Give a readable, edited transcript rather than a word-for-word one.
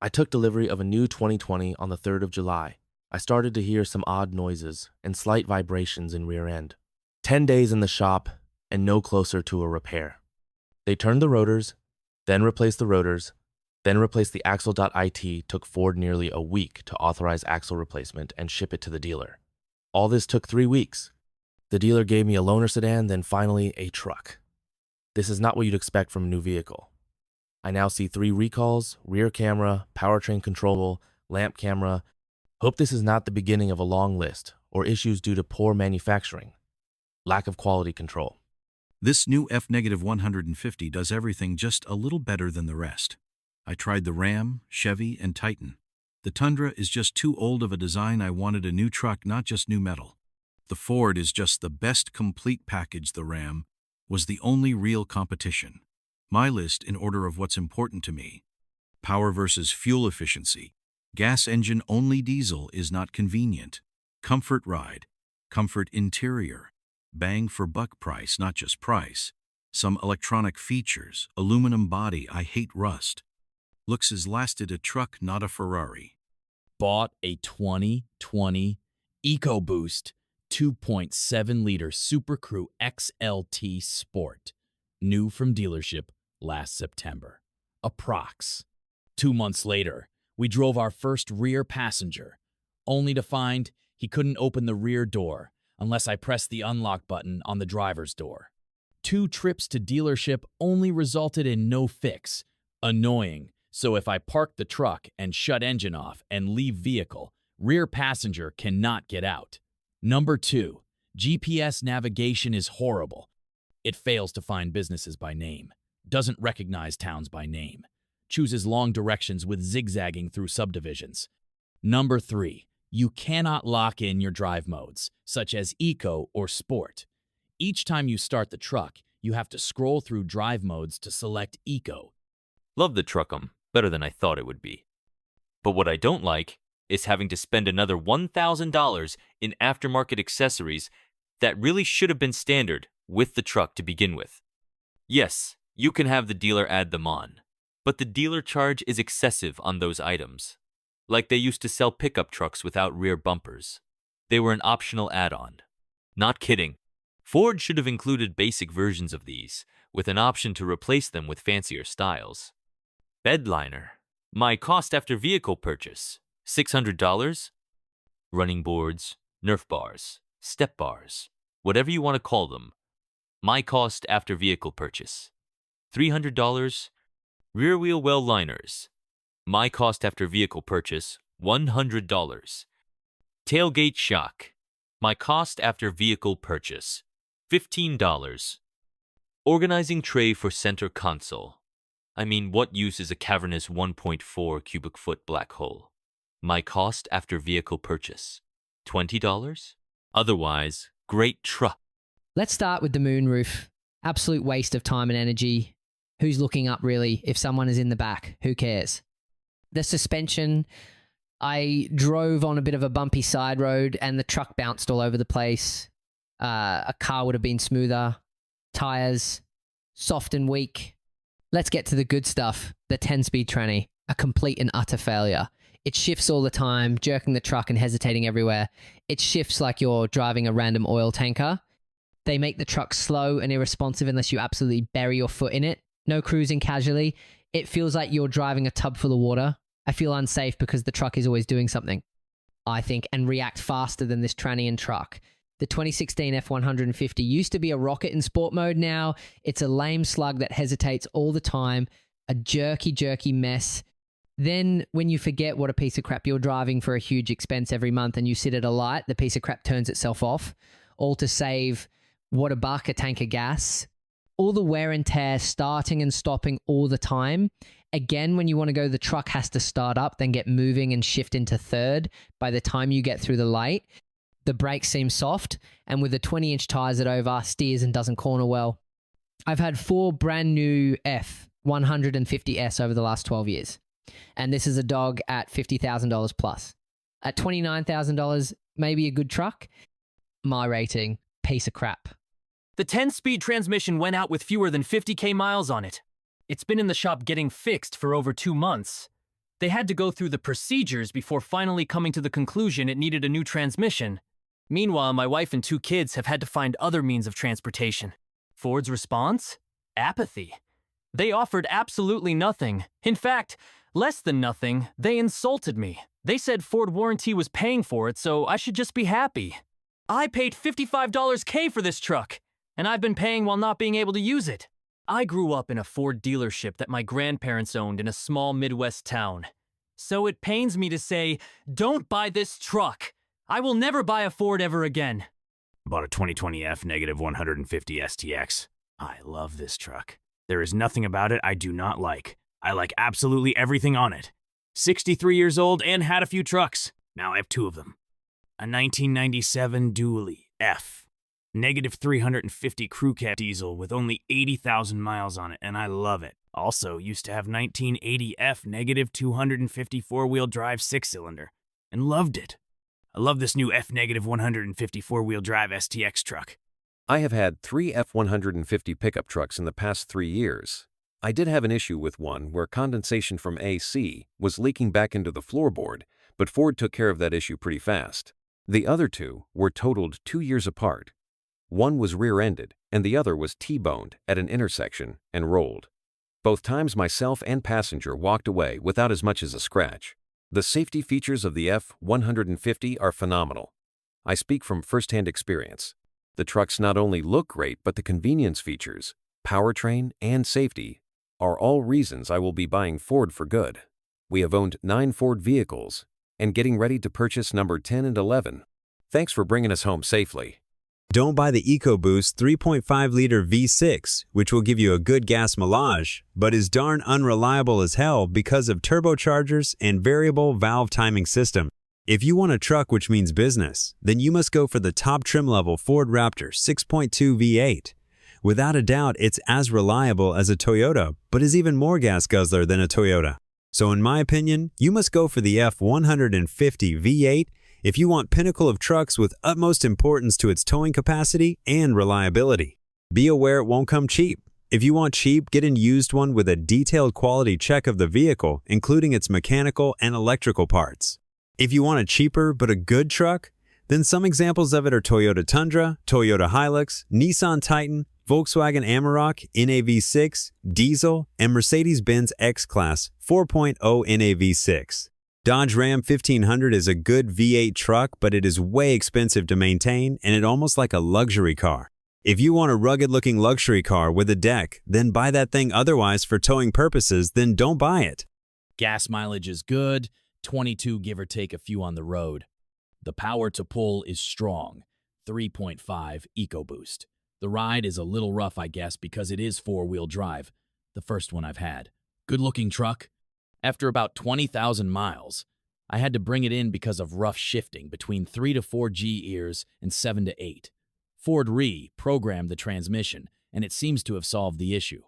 I took delivery of a new 2020 on the 3rd of July. I started to hear some odd noises and slight vibrations in rear end. 10 days in the shop and no closer to a repair. They turned the rotors, then replaced the rotors, then replaced the axle.it. Took Ford nearly a week to authorize axle replacement and ship it to the dealer. All this took 3 weeks. The dealer gave me a loaner sedan, then finally a truck. This is not what you'd expect from a new vehicle. I now see 3 recalls, rear camera, powertrain control, lamp camera. Hope this is not the beginning of a long list or issues due to poor manufacturing, lack of quality control. This new F-150 does everything just a little better than the rest. I tried the Ram, Chevy, and Titan. The Tundra is just too old of a design. I wanted a new truck, not just new metal. The Ford is just the best complete package. The Ram was the only real competition. My list in order of what's important to me. Power versus fuel efficiency. Gas engine only, diesel is not convenient. Comfort ride. Comfort interior. Bang for buck price, not just price. Some electronic features. Aluminum body, I hate rust. Looks has lasted a truck, not a Ferrari. Bought a 2020 EcoBoost 2.7-liter Super Crew XLT Sport. New from dealership last September. Approx. 2 months later, we drove our first rear passenger, only to find he couldn't open the rear door unless I pressed the unlock button on the driver's door. 2 trips to dealership only resulted in no fix. Annoying. So if I park the truck and shut engine off and leave vehicle, rear passenger cannot get out. Number 2, GPS navigation is horrible. It fails to find businesses by name, doesn't recognize towns by name, chooses long directions with zigzagging through subdivisions. Number 3, you cannot lock in your drive modes, such as Eco or Sport. Each time you start the truck, you have to scroll through drive modes to select Eco. Love the truckum, better than I thought it would be. But what I don't like is having to spend another $1,000 in aftermarket accessories that really should have been standard with the truck to begin with. Yes, you can have the dealer add them on, but the dealer charge is excessive on those items. Like they used to sell pickup trucks without rear bumpers. They were an optional add-on. Not kidding. Ford should have included basic versions of these, with an option to replace them with fancier styles. Bed liner. My cost after vehicle purchase, $600. Running boards, Nerf bars, step bars, whatever you want to call them. My cost after vehicle purchase, $300. Rear wheel well liners. My cost after vehicle purchase, $100. Tailgate shock. My cost after vehicle purchase, $15. Organizing tray for center console. I mean, what use is a cavernous 1.4 cubic foot black hole? My cost after vehicle purchase, $20? Otherwise, great truck. Let's start with the moonroof. Absolute waste of time and energy. Who's looking up really? If someone is in the back, who cares? The suspension, I drove on a bit of a bumpy side road and the truck bounced all over the place. A car would have been smoother. Tires, soft and weak. Let's get to the good stuff. The 10-speed tranny, a complete and utter failure. It shifts all the time, jerking the truck and hesitating everywhere. It shifts like you're driving a random oil tanker. They make the truck slow and irresponsive unless you absolutely bury your foot in it. No cruising casually. It feels like you're driving a tub full of water. I feel unsafe because the truck is always doing something, I think, and react faster than this tranny and truck. The 2016 F-150 used to be a rocket in sport mode. Now it's a lame slug that hesitates all the time, a jerky mess. Then when you forget what a piece of crap you're driving for a huge expense every month and you sit at a light, the piece of crap turns itself off, all to save, what a buck, a tank of gas. All the wear and tear, starting and stopping all the time. Again, when you want to go, the truck has to start up, then get moving and shift into third by the time you get through the light. The brakes seem soft, and with the 20-inch tires it over, steers and doesn't corner well. I've had 4 brand new F-150S over the last 12 years, and this is a dog at $50,000 plus. At $29,000, maybe a good truck. My rating, piece of crap. The 10-speed transmission went out with fewer than 50k miles on it. It's been in the shop getting fixed for over 2 months. They had to go through the procedures before finally coming to the conclusion it needed a new transmission. Meanwhile, my wife and 2 kids have had to find other means of transportation. Ford's response? Apathy. They offered absolutely nothing. In fact, less than nothing. They insulted me. They said Ford Warranty was paying for it, so I should just be happy. I paid $55K for this truck, and I've been paying while not being able to use it. I grew up in a Ford dealership that my grandparents owned in a small Midwest town. So it pains me to say, don't buy this truck. I will never buy a Ford ever again. Bought a 2020 F-150 STX. I love this truck. There is nothing about it I do not like. I like absolutely everything on it. 63 years old and had a few trucks. Now I have 2 of them. A 1997 Dually F. Negative 350 crew cab diesel with only 80,000 miles on it, and I love it. Also used to have 1980 F negative 250 four-wheel drive 6-cylinder, and loved it. I love this new F negative 150 four-wheel drive STX truck. I have had 3 F-150 pickup trucks in the past 3 years. I did have an issue with one where condensation from AC was leaking back into the floorboard, but Ford took care of that issue pretty fast. The other 2 were totaled 2 years apart. One was rear-ended, and the other was T-boned at an intersection and rolled. Both times myself and passenger walked away without as much as a scratch. The safety features of the F-150 are phenomenal. I speak from first-hand experience. The trucks not only look great, but the convenience features, powertrain, and safety are all reasons I will be buying Ford for good. We have owned 9 Ford vehicles and getting ready to purchase number 10 and 11. Thanks for bringing us home safely. Don't buy the EcoBoost 3.5-liter V6, which will give you a good gas mileage, but is darn unreliable as hell because of turbochargers and variable valve timing system. If you want a truck which means business, then you must go for the top trim level Ford Raptor 6.2 V8. Without a doubt, it's as reliable as a Toyota, but is even more gas guzzler than a Toyota. So in my opinion, you must go for the F-150 V8 if you want pinnacle of trucks with utmost importance to its towing capacity and reliability. Be aware it won't come cheap. If you want cheap, get a used one with a detailed quality check of the vehicle, including its mechanical and electrical parts. If you want a cheaper but a good truck, then some examples of it are Toyota Tundra, Toyota Hilux, Nissan Titan, Volkswagen Amarok NAV6, Diesel, and Mercedes-Benz X-Class 4.0 NAV6. Dodge Ram 1500 is a good V8 truck, but it is way expensive to maintain and it's almost like a luxury car. If you want a rugged-looking luxury car with a deck, then buy that thing. Otherwise, for towing purposes, then don't buy it. Gas mileage is good, 22 give or take a few on the road. The power to pull is strong, 3.5 EcoBoost. The ride is a little rough, I guess, because it is 4-wheel drive, the first one I've had. Good-looking truck. After about 20,000 miles, I had to bring it in because of rough shifting between 3 to 4 G ears and 7 to 8. Ford reprogrammed the transmission, and it seems to have solved the issue.